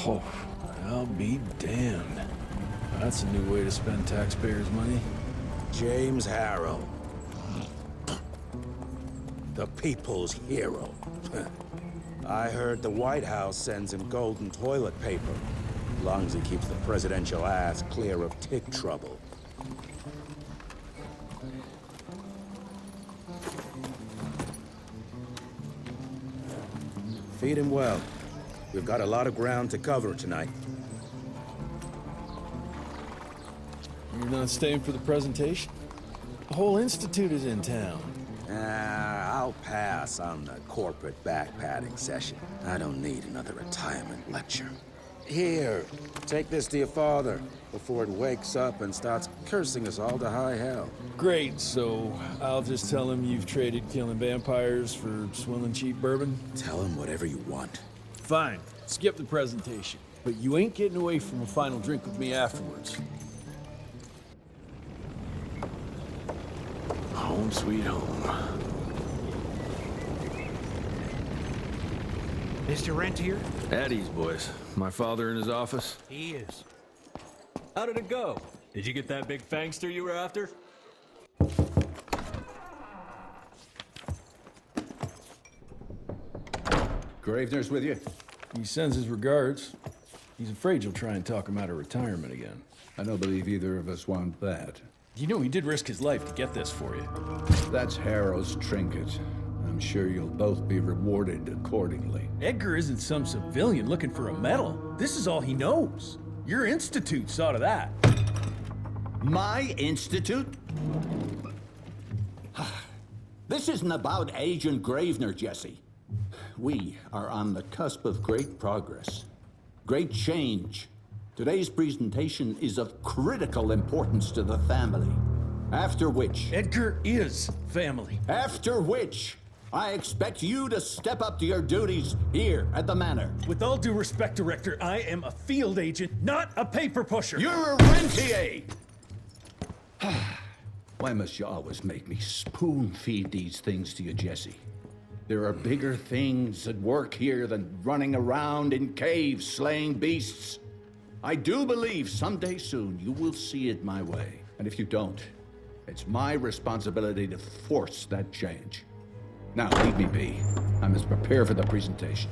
Oh, I'll be damned. That's a new way to spend taxpayers' money. James Harrow. The people's hero. I heard the White House sends him golden toilet paper. As long as he keeps the presidential ass clear of tick trouble. Feed him well. We've got a lot of ground to cover tonight. You're not staying for the presentation? The whole institute is in town. I'll pass on the corporate back-patting session. I don't need another retirement lecture. Here, take this to your father before it wakes up and starts cursing us all to high hell. Great, so I'll just tell him you've traded killing vampires for swilling cheap bourbon? Tell him whatever you want. Fine, skip the presentation. But you ain't getting away from a final drink with me afterwards. Home sweet home. Mr. Rentier? At ease, boys. My father in his office? He is. How did it go? Did you get that big fangster you were after? Gravener's with you? He sends his regards. He's afraid you'll try and talk him out of retirement again. I don't believe either of us want that. You know he did risk his life to get this for you. That's Harrow's trinket. I'm sure you'll both be rewarded accordingly. Edgar isn't some civilian looking for a medal. This is all he knows. Your institute saw to that. My institute? This isn't about Agent Gravener, Jesse. We are on the cusp of great progress, great change. Today's presentation is of critical importance to the family. After which... Edgar is family. After which, I expect you to step up to your duties here at the Manor. With all due respect, Director, I am a field agent, not a paper pusher. You're a rentier! Why must you always make me spoon-feed these things to you, Jesse? There are bigger things at work here than running around in caves slaying beasts. I do believe someday soon you will see it my way. And if you don't, it's my responsibility to force that change. Now, leave me be. I must prepare for the presentation.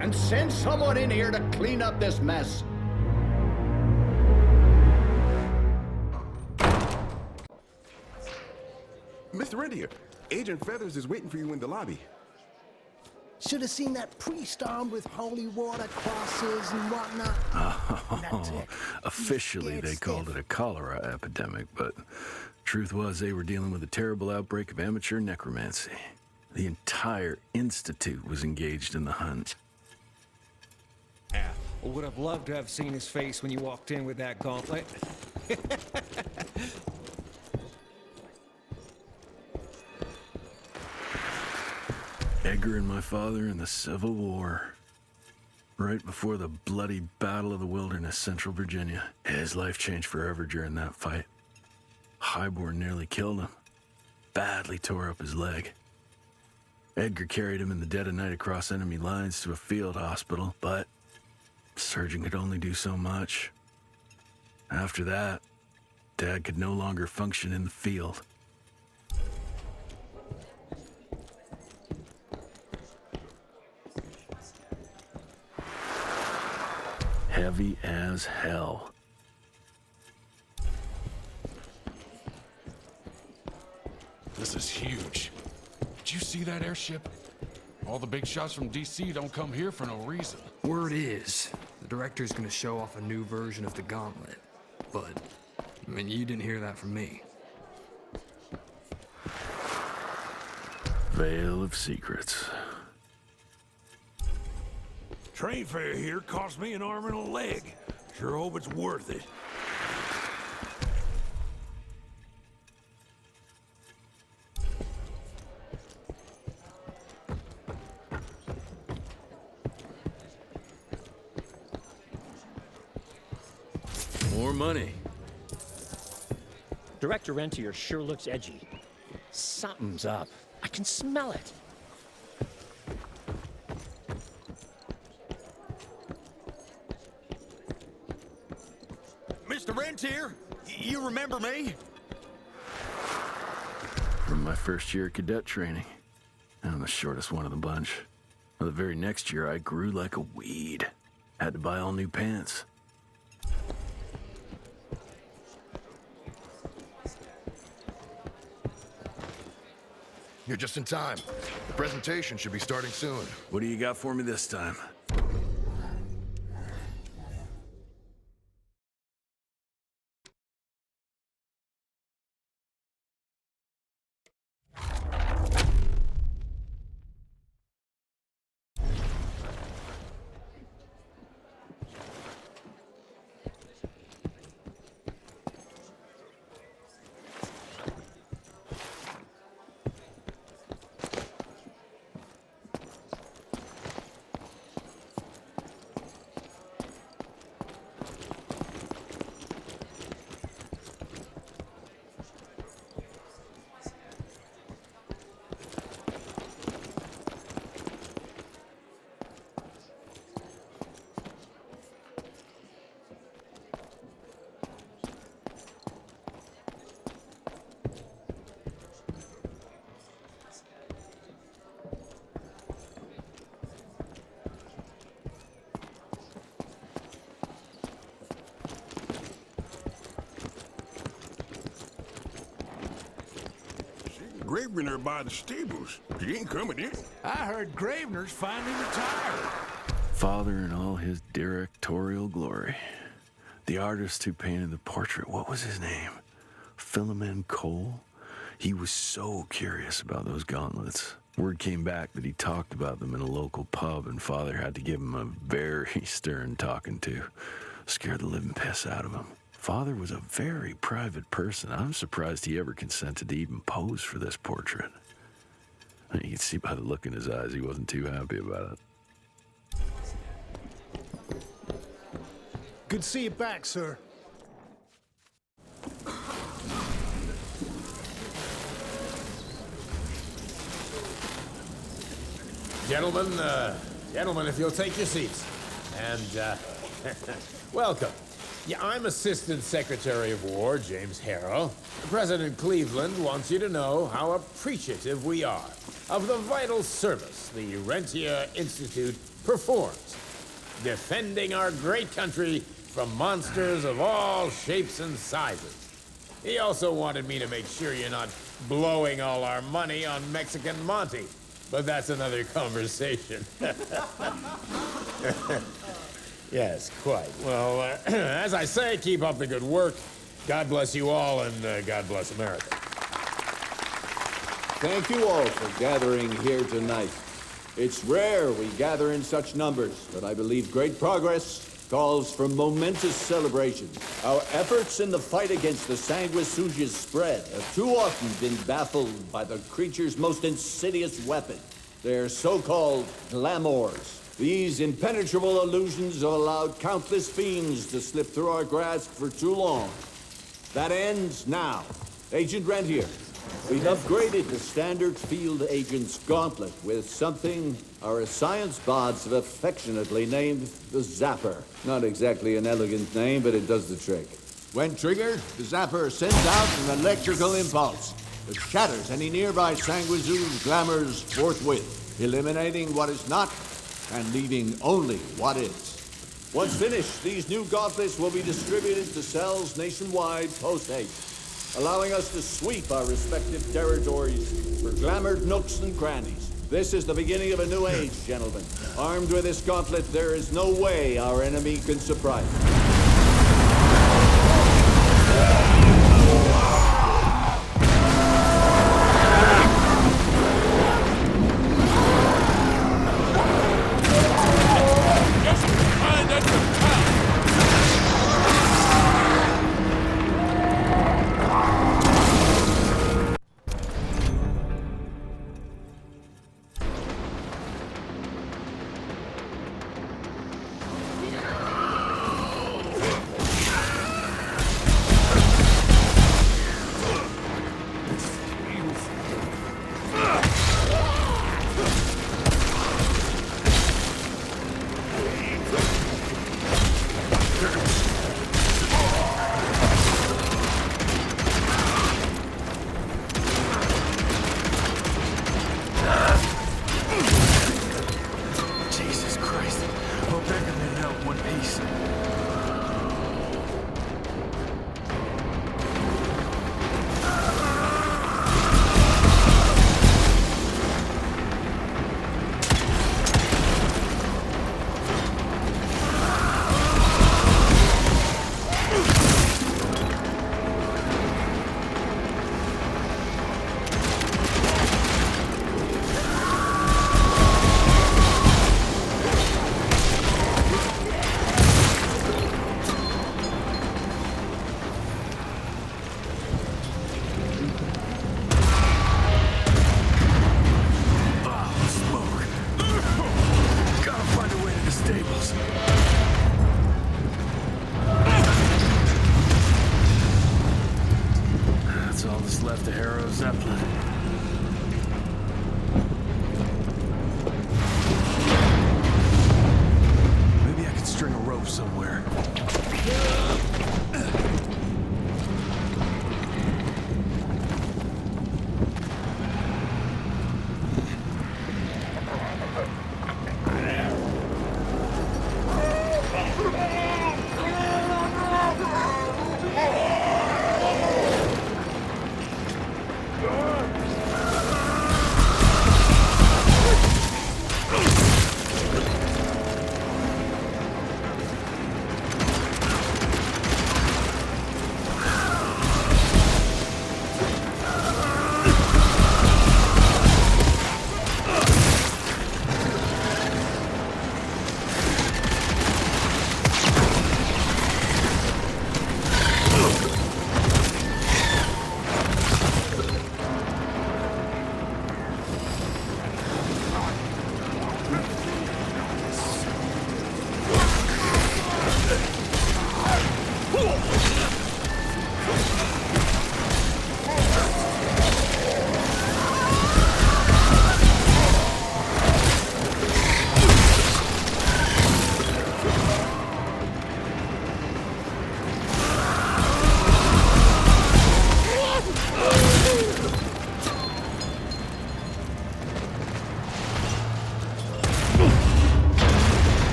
And send someone in here to clean up this mess. Mr. Rentier, Agent Feathers is waiting for you in the lobby. Should have seen that priest armed with holy water crosses and whatnot. Oh, officially they called it a cholera epidemic, but truth was they were dealing with a terrible outbreak of amateur necromancy. The entire institute was engaged in the hunt. Would have loved to have seen his face when you walked in with that gauntlet. Edgar and my father in the Civil War. Right before the bloody Battle of the Wilderness, Central Virginia. His life changed forever during that fight. Highborn nearly killed him. Badly tore up his leg. Edgar carried him in the dead of night across enemy lines to a field hospital, but the surgeon could only do so much. After that, Dad could no longer function in the field. Heavy as hell. This is huge. Did you see that airship? All the big shots from DC don't come here for no reason. Word is, the director's gonna show off a new version of the gauntlet. But, I mean, you didn't hear that from me. Veil of Secrets. Train fare here cost me an arm and a leg. Sure hope it's worth it. More money. Director Rentier sure looks edgy. Something's up. I can smell it. Frontier? You remember me? From my first year of cadet training. I'm the shortest one of the bunch. Well, the very next year, I grew like a weed. Had to buy all new pants. You're just in time. The presentation should be starting soon. What do you got for me this time? Gravener by the stables. He ain't coming in. I heard Gravener's finally retired. Father in all his directorial glory. The artist who painted the portrait, what was his name? Philomen Cole? He was so curious about those gauntlets. Word came back that he talked about them in a local pub, and Father had to give him a very stern talking to. Scared the living piss out of him. Father was a very private person. I'm surprised he ever consented to even pose for this portrait. You can see by the look in his eyes he wasn't too happy about it. Good to see you back, sir. Gentlemen, if you'll take your seats. And, welcome. Yeah, I'm Assistant Secretary of War, James Harrow. President Cleveland wants you to know how appreciative we are of the vital service the Rentier Institute performs, defending our great country from monsters of all shapes and sizes. He also wanted me to make sure you're not blowing all our money on Mexican Monty, but that's another conversation. Yes, quite. Well, as I say, keep up the good work. God bless you all, and God bless America. Thank you all for gathering here tonight. It's rare we gather in such numbers, but I believe great progress calls for momentous celebration. Our efforts in the fight against the sanguisuga's spread have too often been baffled by the creature's most insidious weapon, their so-called glamours. These impenetrable illusions have allowed countless fiends to slip through our grasp for too long. That ends now. Agent Rentier, we've upgraded the standard field agent's gauntlet with something our science bots have affectionately named the Zapper. Not exactly an elegant name, but it does the trick. When triggered, the Zapper sends out an electrical impulse that shatters any nearby sanguisuga's glamours forthwith, eliminating what is not and leaving only what is. Once finished, these new gauntlets will be distributed to cells nationwide post-haste, allowing us to sweep our respective territories for glamored nooks and crannies. This is the beginning of a new age, gentlemen. Armed with this gauntlet, there is no way our enemy can surprise us.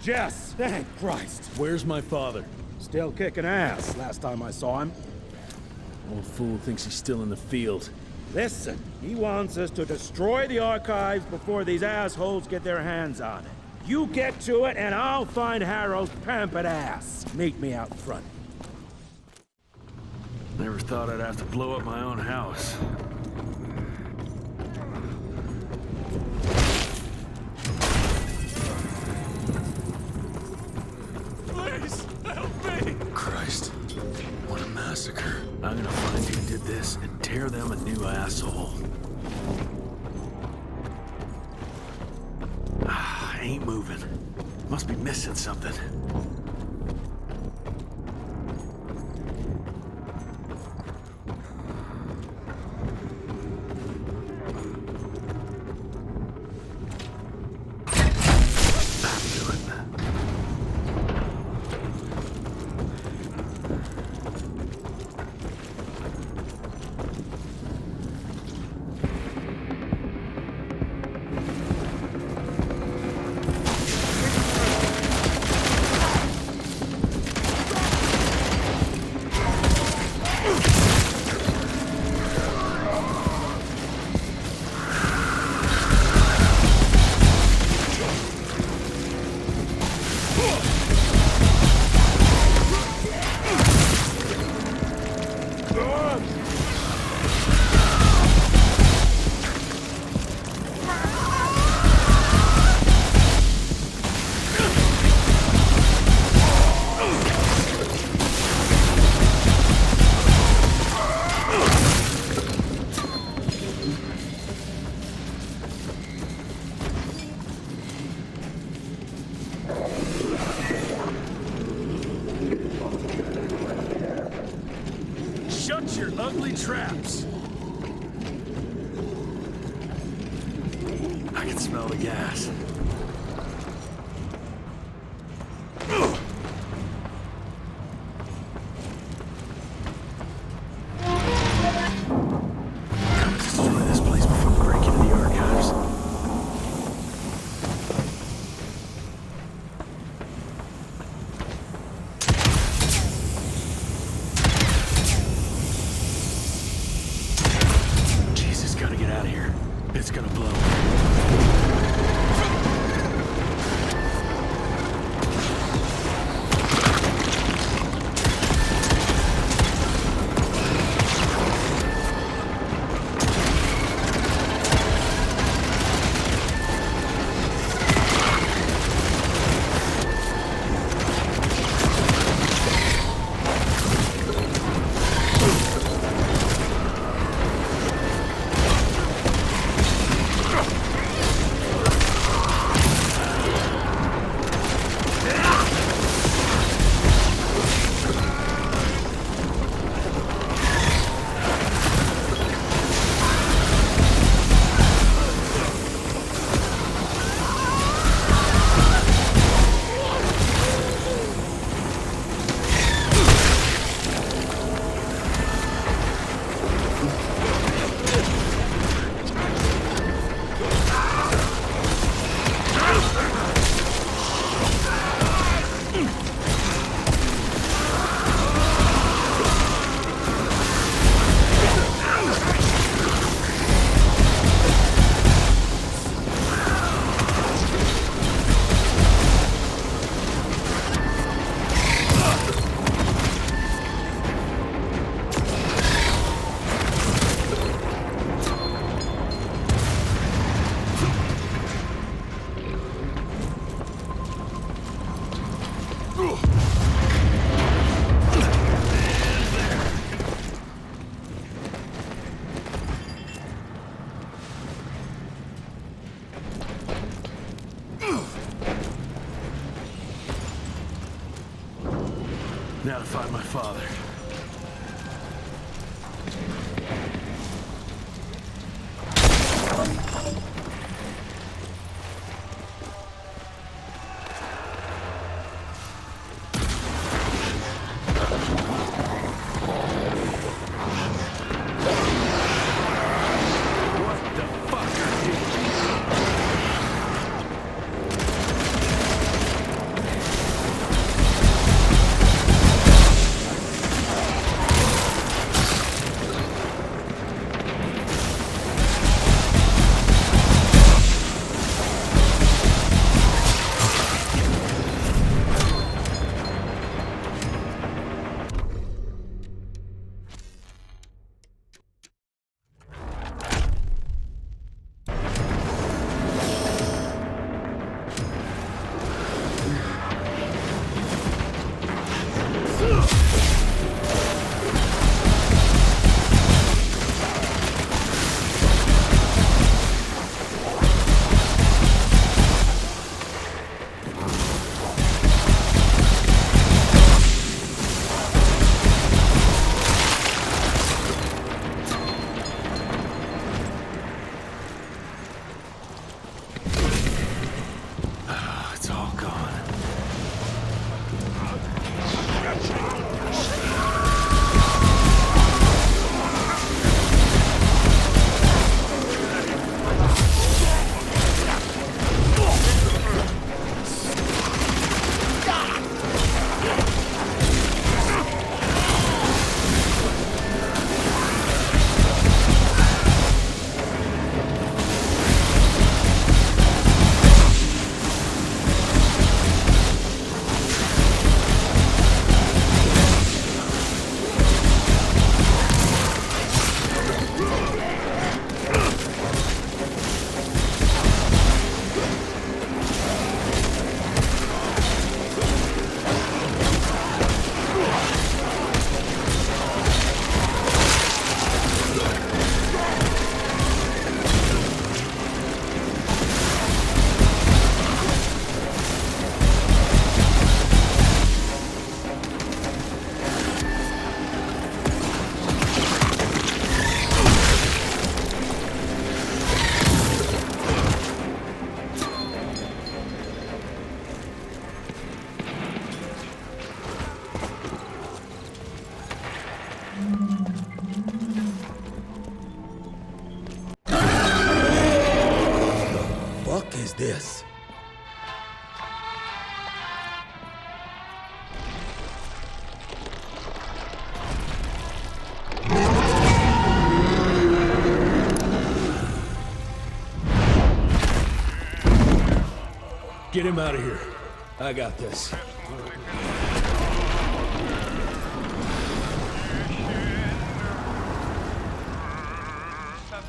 Jess! Thank Christ! Where's my father? Still kicking ass, last time I saw him. Old fool thinks he's still in the field. Listen, he wants us to destroy the archives before these assholes get their hands on it. You get to it, and I'll find Harrow's pampered ass. Meet me out front. Never thought I'd have to blow up my own house. Please, help me! Christ, what a massacre. I'm gonna find who did this and tear them a new asshole. Ain't moving. Must be missing something. Shut your ugly traps! I can smell the gas. Gotta destroy this place before we break into the archives. Jesus, gotta get out of here. It's gonna blow. Now to find my father. It's all gone. Fuck is this? Get him out of here. I got this.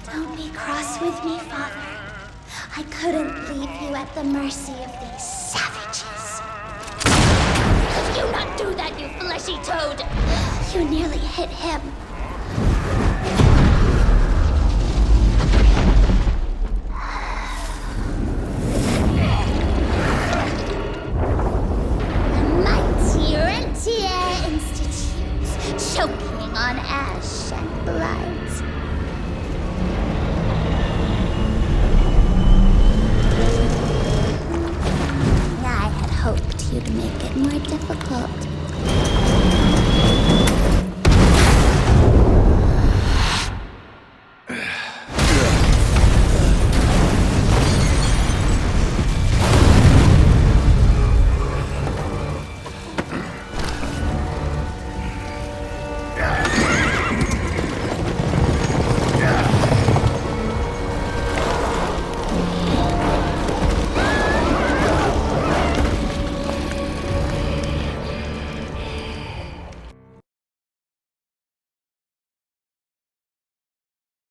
Don't be cross with me, Father. I couldn't leave you at the mercy of these savages. You not do that, you fleshy toad! You nearly hit him. The mighty Rentier Institute, choking on ash and blood. I had hoped you'd make it more difficult.